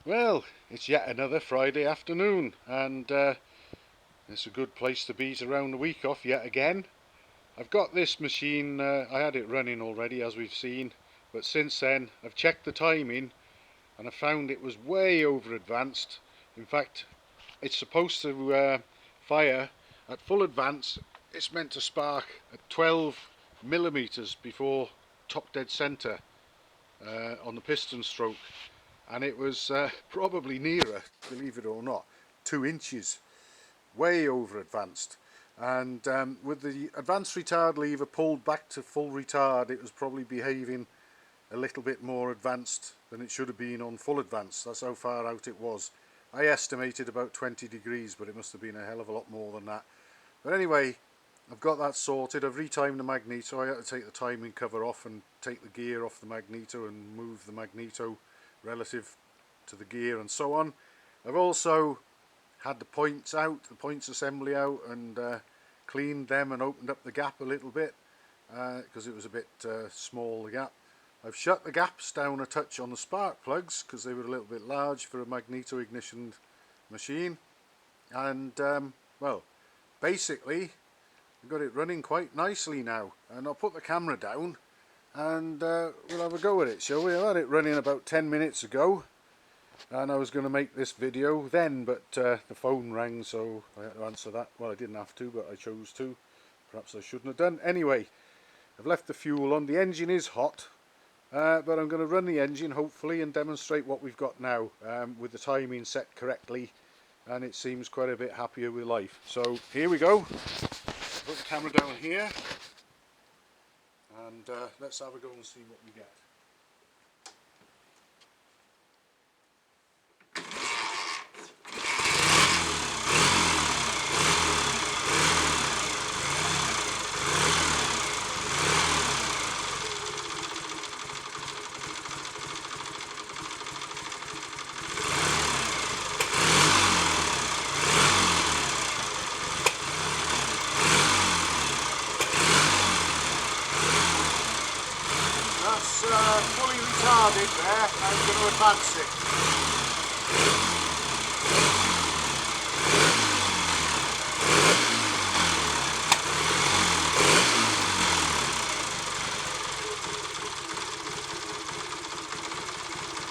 Well, it's yet another Friday afternoon, and it's a good place to be to round the week off yet again. I've got this machine, I had it running already as we've seen, but since then I've checked the timing and I found it was way over advanced. In fact, it's supposed to fire at full advance. It's meant to spark at 12 millimeters before top dead center on the piston stroke. And it was probably nearer, believe it or not, 2 inches, way over advanced. And with the advanced retard lever pulled back to full retard, it was probably behaving a little bit more advanced than it should have been on full advance. That's how far out it was. I estimated about 20 degrees, but it must have been a hell of a lot more than that. But anyway, I've got that sorted. I've retimed the magneto. I had to take the timing cover off and take the gear off the magneto and move the magneto relative to the gear and so on. I've also had the points out, the points assembly out, and cleaned them and opened up the gap a little bit because it was a bit small, the gap. I've shut the gaps down a touch on the spark plugs because they were a little bit large for a magneto ignition machine, and well, basically I've got it running quite nicely now, and I'll put the camera down and we'll have a go at it, shall we? I had it running about 10 minutes ago and I was going to make this video then, but the phone rang, so I had to answer that. Well, I didn't have to, but I chose to. Perhaps I shouldn't have done. Anyway, I've left the fuel on. The engine is hot, but I'm going to run the engine hopefully and demonstrate what we've got now with the timing set correctly, and it seems quite a bit happier with life. So here we go. Put the camera down here and let's have a go and see what we get. That's fully retarded there. I'm going to advance it.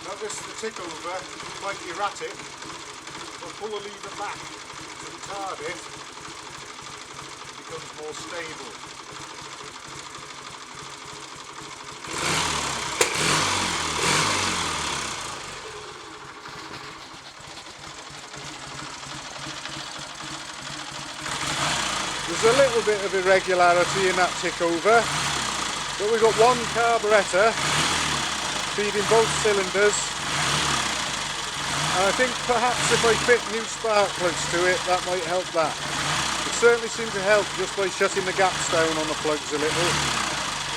Notice the tick over, quite erratic. If I pull the lever back to retard it, it becomes more stable. There's a little bit of irregularity in that tick over, but we've got one carburettor feeding both cylinders, and I think perhaps if I fit new spark plugs to it, that might help that. It certainly seemed to help just by shutting the gaps down on the plugs a little,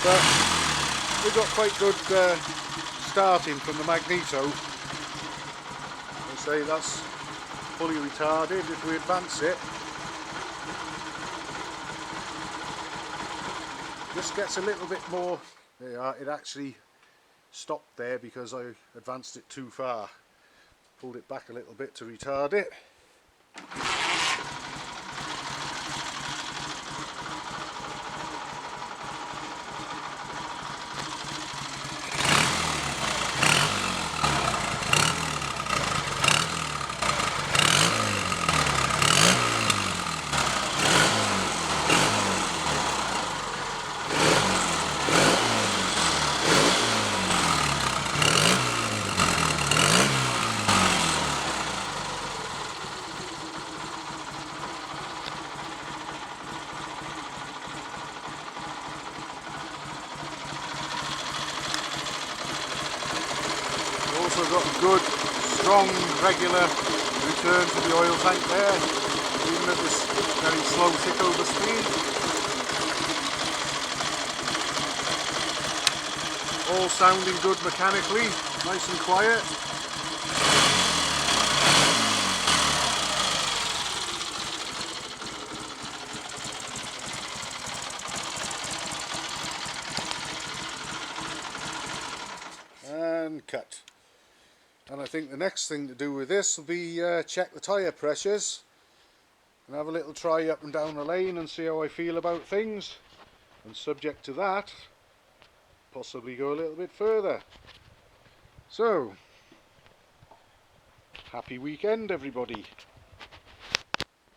but we've got quite good starting from the magneto. I say that's fully retarded. If we advance it, just gets a little bit more. There you are. It actually stopped there because I advanced it too far. Pulled it back a little bit to retard it. Also got a good, strong, regular return to the oil tank there, even at this very slow tick over speed. All sounding good mechanically, nice and quiet. And cut. And I think the next thing to do with this will be check the tyre pressures and have a little try up and down the lane and see how I feel about things, and subject to that, possibly go a little bit further. So, happy weekend everybody.